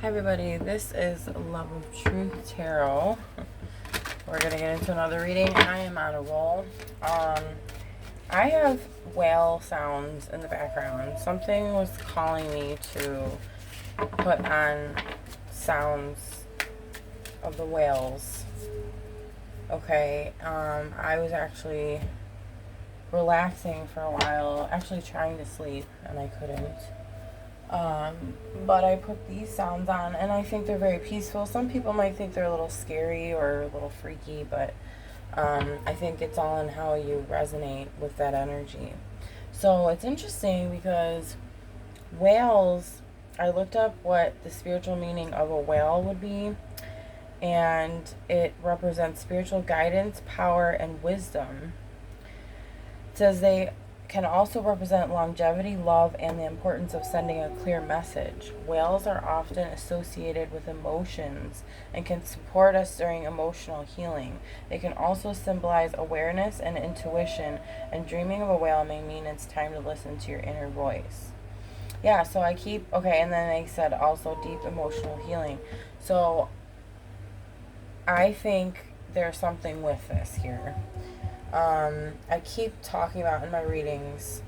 Hi everybody, this is Love of Truth Tarot. We're going to get into another reading. I am on a roll. I have whale sounds in the background. Something was calling me to put on sounds of the whales. Okay, I was actually relaxing for a while, actually trying to sleep, and I couldn't. But I put these sounds on and I think they're very peaceful. Some people might think they're a little scary or a little freaky, but I think it's all in how you resonate with that energy. So it's interesting because whales, I looked up what the spiritual meaning of a whale would be, and it represents spiritual guidance, power, and wisdom. It says they can also represent longevity, love, and the importance of sending a clear message. Whales are often associated with emotions and can support us during emotional healing. They can also symbolize awareness and intuition, and dreaming of a whale may mean it's time to listen to your inner voice. Yeah, so and then they said also deep emotional healing. So I think there's something with this here. I keep talking about in my readings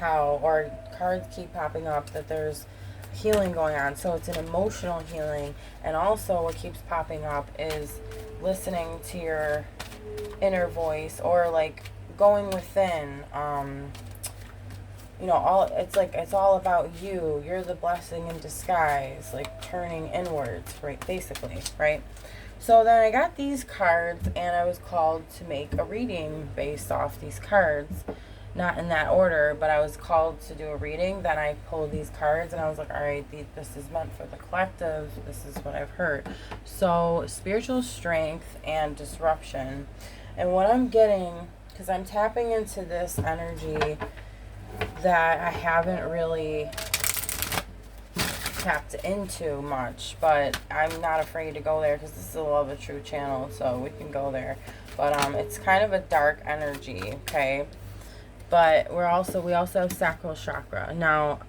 or cards keep popping up that there's healing going on. So it's an emotional healing, and also what keeps popping up is listening to your inner voice, or like going within. It's all about you. You're the blessing in disguise, like turning inwards, right? Basically, right? So then I got these cards, and I was called to make a reading based off these cards. Not in that order, but I was called to do a reading. Then I pulled these cards, and I was like, all right, this is meant for the collective. This is what I've heard. So spiritual strength and disruption. And what I'm getting, because I'm tapping into this energy that I haven't really tapped into much, but I'm not afraid to go there because this is a Love of Truth channel, so we can go there. But it's kind of a dark energy, okay? But we also have sacral chakra. Now,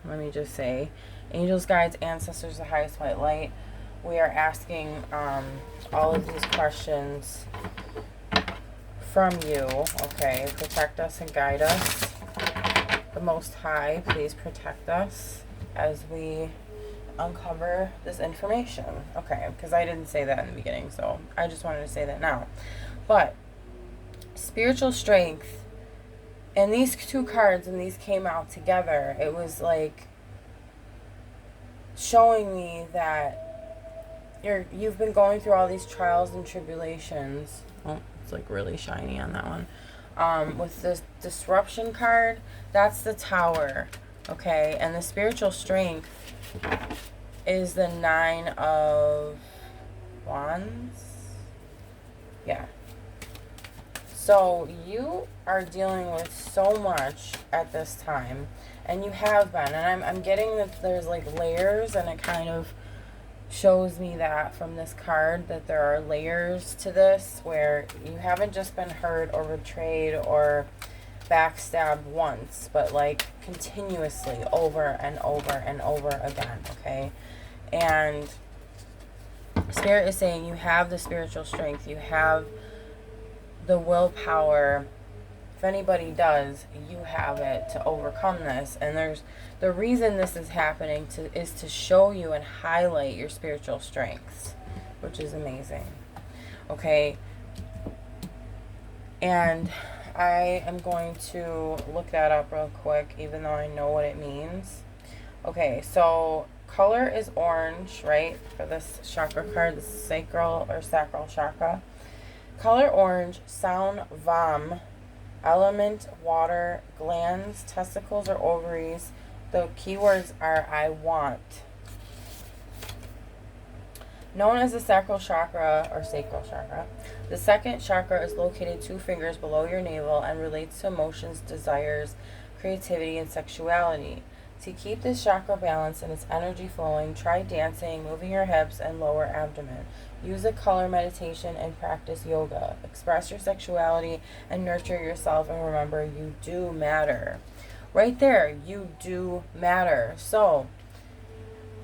let me just say, angels, guides, ancestors, the highest white light. We are asking all of these questions from you, okay? Protect us and guide us. The Most High, please protect us as we uncover this information. Okay, because I didn't say that in the beginning, so I just wanted to say that now. But spiritual strength, and these two cards, and these came out together, it was like showing me that you've been going through all these trials and tribulations. Oh, it's like really shiny on that one. With this disruption card, that's the Tower, okay? And the spiritual strength is the 9 of Wands. Yeah. So you are dealing with so much at this time, and you have been. And I'm getting that there's like layers, and it kind of shows me that from this card that there are layers to this, where you haven't just been hurt or betrayed or backstabbed once, but like continuously over and over and over again, okay? And Spirit is saying you have the spiritual strength, you have the willpower. If anybody does, you have it to overcome this. And the reason this is happening is to show you and highlight your spiritual strengths, which is amazing. Okay. And I am going to look that up real quick, even though I know what it means. Okay, so color is orange, right? For this chakra card, this is sacral chakra. Color orange, sound Vam. Element water, glands, testicles, or ovaries. The keywords are I want. Known as the sacral chakra or sacral chakra, the second chakra is located 2 fingers below your navel and relates to emotions, desires, creativity, and sexuality. To keep this chakra balanced and its energy flowing, try dancing, moving your hips, and lower abdomen. Use a color meditation and practice yoga. Express your sexuality and nurture yourself, and remember, you do matter. Right there, you do matter. So,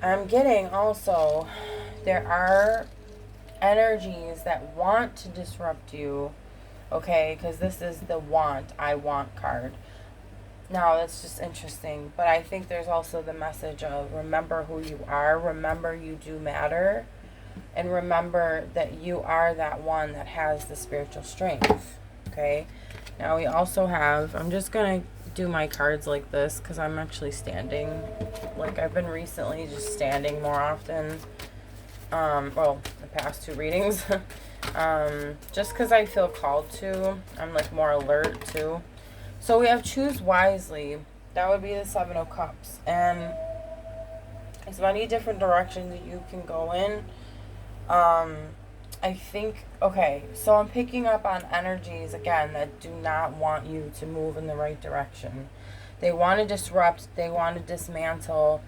I'm getting also, there are energies that want to disrupt you, okay? Because this is the I want card. Now, that's just interesting. But I think there's also the message of remember who you are, remember you do matter, and remember that you are that one that has the spiritual strength, okay? Now, we also have, I'm just going to do my cards like this because I'm actually standing. Like, I've been recently just standing more often. Well, the past two readings. Just because I feel called to. I'm like more alert too. So we have choose wisely. That would be the Seven of Cups. And there's many different directions that you can go in. I think, okay, so I'm picking up on energies, again, that do not want you to move in the right direction. They want to disrupt, they want to dismantle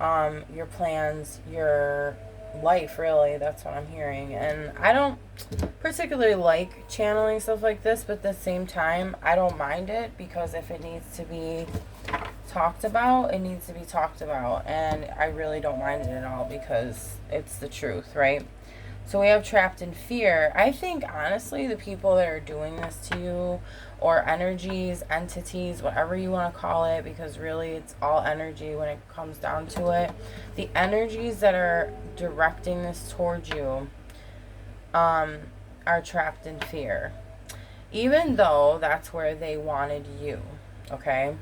your plans, your life, really. That's what I'm hearing. And I don't particularly like channeling stuff like this, but at the same time, I don't mind it because if it needs to be talked about, it needs to be talked about. And I really don't mind it at all because it's the truth, right? So we have trapped in fear. I think, honestly, the people that are doing this to you, or energies, entities, whatever you want to call it, because really it's all energy when it comes down to it. The energies that are directing this towards you are trapped in fear. Even though that's where they wanted you, okay?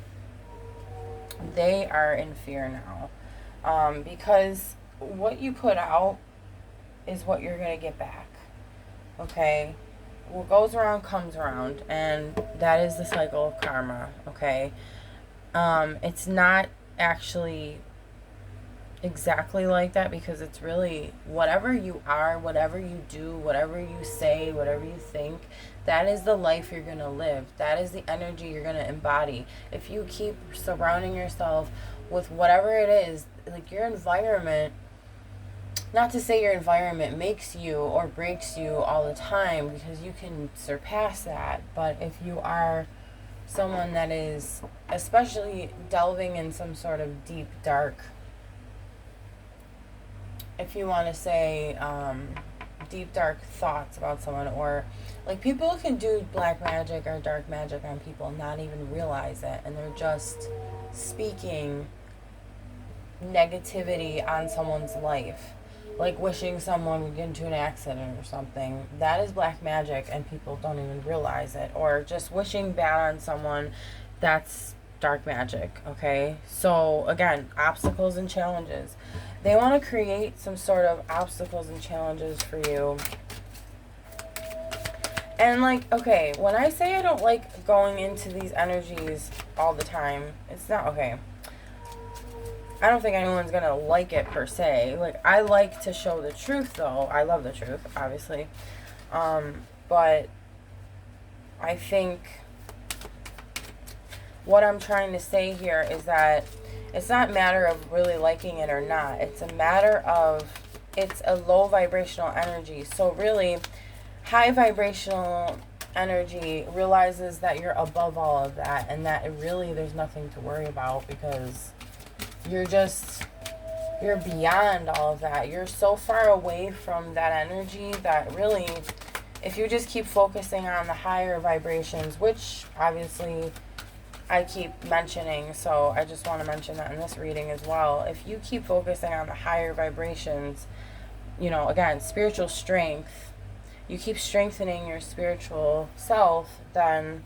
They are in fear now. Because what you put out is what you're going to get back. Okay? What goes around comes around, and that is the cycle of karma. Okay? It's not actually exactly like that because it's really whatever you are, whatever you do, whatever you say, whatever you think, that is the life you're going to live. That is the energy you're going to embody. If you keep surrounding yourself with whatever it is, like your environment, not to say your environment makes you or breaks you all the time, because you can surpass that. But if you are someone that is especially delving in some sort of deep, dark, if you want to say deep, dark thoughts about someone, or like people can do black magic or dark magic on people and not even realize it, and they're just speaking negativity on someone's life, like wishing someone would get into an accident or something. That is black magic and people don't even realize it. Or just wishing bad on someone, that's dark magic, okay? So again, obstacles and challenges. They want to create some sort of obstacles and challenges for you. And like, okay, when I say I don't like going into these energies all the time, it's not okay. I don't think anyone's going to like it per se. Like, I like to show the truth, though. I love the truth, obviously. But I think what I'm trying to say here is that it's not a matter of really liking it or not. It's a matter of, it's a low vibrational energy. So really, high vibrational energy realizes that you're above all of that, and that really there's nothing to worry about because you're beyond all of that. You're so far away from that energy that really, if you just keep focusing on the higher vibrations, which obviously I keep mentioning, so I just want to mention that in this reading as well. If you keep focusing on the higher vibrations, you know, again, spiritual strength, you keep strengthening your spiritual self, then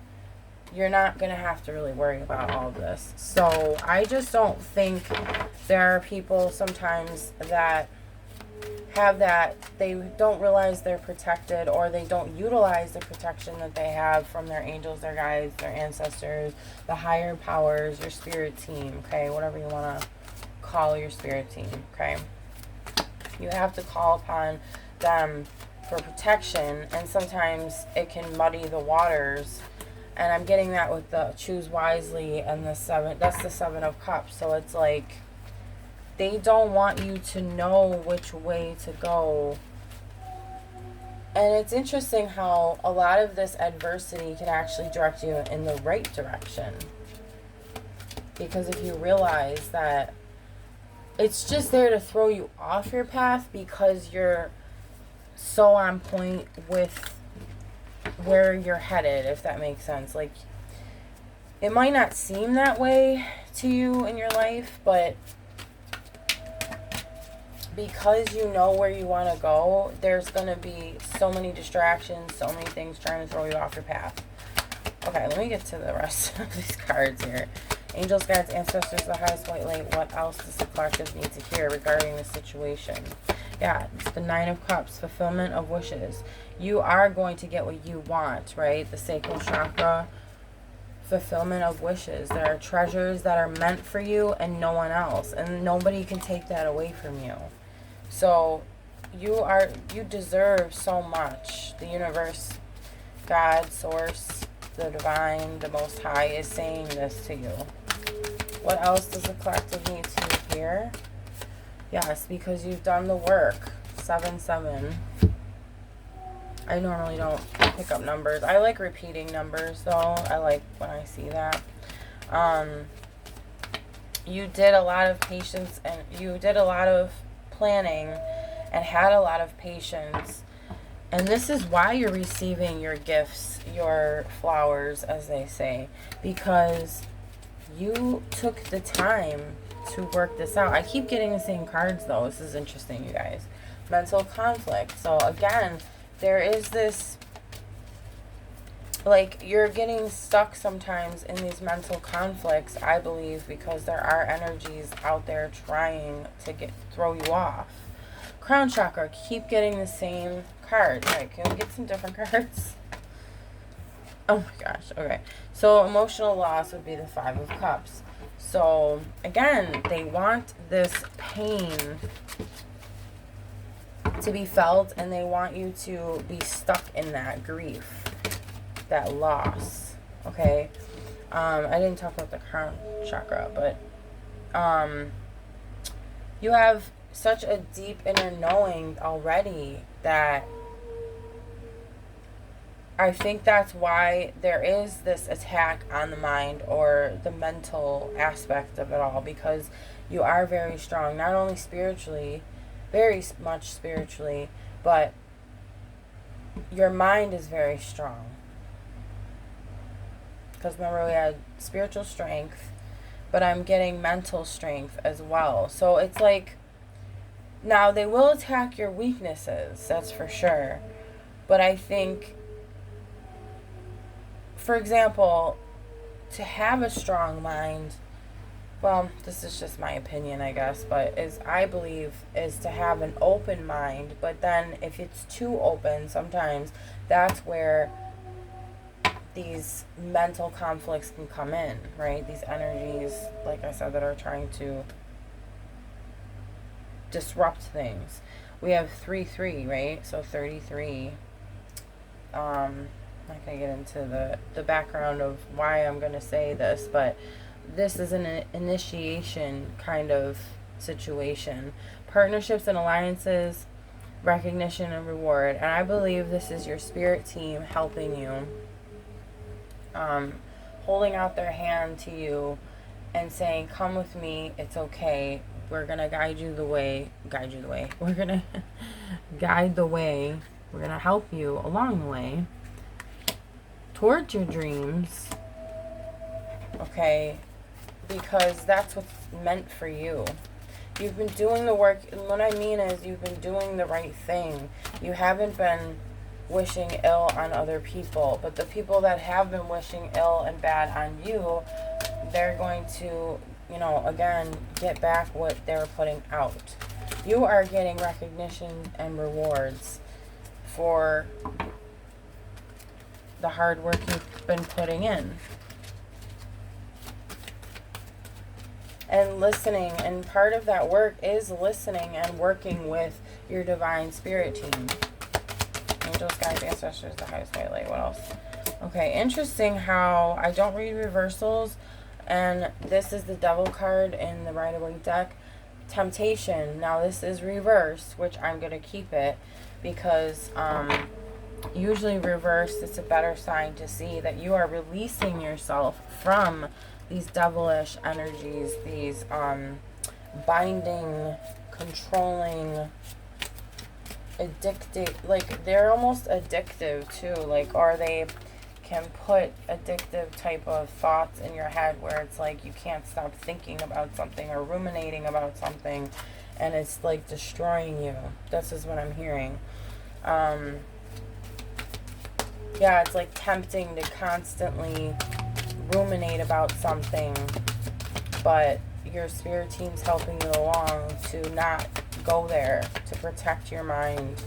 you're not going to have to really worry about all of this. So I just don't think there are people sometimes that have that, they don't realize they're protected, or they don't utilize the protection that they have from their angels, their guides, their ancestors, the higher powers, your spirit team, okay, whatever you want to call your spirit team, okay. You have to call upon them for protection, and sometimes it can muddy the waters. And I'm getting that with the choose wisely and the seven. That's the Seven of Cups. So it's like they don't want you to know which way to go. And it's interesting how a lot of this adversity can actually direct you in the right direction. Because if you realize that it's just there to throw you off your path because you're so on point with where you're headed, if that makes sense. Like, it might not seem that way to you in your life, but because you know where you want to go, there's going to be so many distractions, so many things trying to throw you off your path. Okay, let me get to the rest of these cards here. Angels, guides, ancestors, the highest white light. What else does the collective need to hear regarding the situation? Yeah, it's the Nine of Cups, fulfillment of wishes. You are going to get what you want, right? The sacral chakra, fulfillment of wishes. There are treasures that are meant for you and no one else, and nobody can take that away from you. So you deserve so much. The universe, God, source, the divine, the most high is saying this to you. What else does the collective need to hear? Yes, because you've done the work. 7-7. I normally don't pick up numbers. I like repeating numbers, though. I like when I see that. You did a lot of patience, and you did a lot of planning and had a lot of patience. And this is why you're receiving your gifts, your flowers, as they say. Because you took the time to work this out. I keep getting the same cards, though. This is interesting, you guys. Mental conflict. So, again, there is this, like, you're getting stuck sometimes in these mental conflicts, I believe, because there are energies out there trying to throw you off. Crown chakra, keep getting the same card. Alright, can we get some different cards? Oh my gosh, okay. So emotional loss would be the Five of Cups. So, again, they want this pain to be felt, and they want you to be stuck in that grief, that loss, okay? I didn't talk about the crown chakra, but you have such a deep inner knowing already that I think that's why there is this attack on the mind or the mental aspect of it all, because you are very strong, not only spiritually, very much spiritually, but your mind is very strong. Because remember, we had spiritual strength, but I'm getting mental strength as well. So it's like, now they will attack your weaknesses, that's for sure. But I think, for example, to have a strong mind, well, this is just my opinion, I guess, but I believe is to have an open mind. But then if it's too open, sometimes that's where these mental conflicts can come in, right? These energies, like I said, that are trying to disrupt things. We have 3-3, right? So 33. I'm not going to get into the background of why I'm going to say this, but this is an initiation kind of situation. Partnerships and alliances, recognition and reward. And I believe this is your spirit team helping you, holding out their hand to you and saying, come with me, it's okay. We're going to guide you the way. We're going to guide the way. We're going to help you along the way towards your dreams. Okay? Because that's what's meant for you. You've been doing the work, and what I mean is you've been doing the right thing. You haven't been wishing ill on other people, but the people that have been wishing ill and bad on you, they're going to, again, get back what they were putting out. You are getting recognition and rewards for the hard work you've been putting in. And listening, and part of that work is listening and working with your divine spirit team. Angels, guides, ancestors, the highest white light. What else? Okay, interesting how I don't read reversals, and this is the Devil card in the Rider-Waite deck. Temptation. Now this is reversed, which I'm going to keep it because usually reversed, it's a better sign to see that you are releasing yourself from these devilish energies, these binding, controlling, addicting. Like, they're almost addictive too. Like, or they can put addictive type of thoughts in your head where it's like you can't stop thinking about something or ruminating about something, and it's like destroying you. This is what I'm hearing. Yeah, it's like tempting to constantly ruminate about something, but your spirit team's helping you along to not go there, to protect your mind.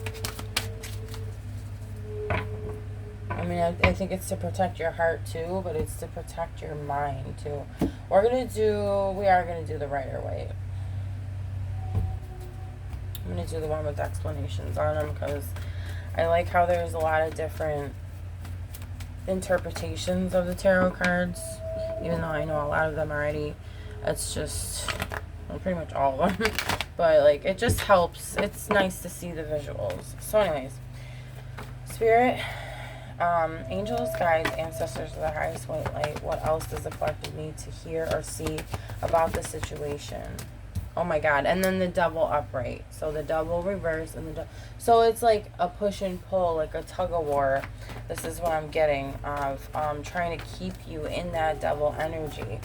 I mean, I think it's to protect your heart too, but it's to protect your mind too. We are gonna do the Rider-Waite. I'm gonna do the one with explanations on them because I like how there's a lot of different interpretations of the tarot cards, even though I know a lot of them already. It's just, well, pretty much all of them. But, like, it just helps. It's nice to see the visuals. So, anyways, Spirit, angels, guides, ancestors of the highest white light, what else does the collective need to hear or see about the situation? Oh my God. And then the double upright. So the double reverse and the so it's like a push and pull, like a tug of war. This is what I'm getting of trying to keep you in that double energy.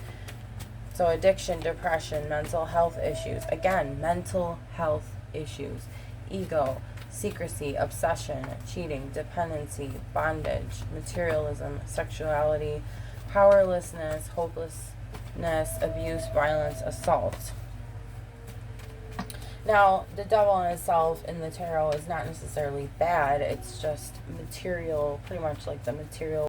So addiction, depression, mental health issues. Again, mental health issues. Ego, secrecy, obsession, cheating, dependency, bondage, materialism, sexuality, powerlessness, hopelessness, abuse, violence, assault. Now, the devil in itself in the tarot is not necessarily bad. It's just material, pretty much like the material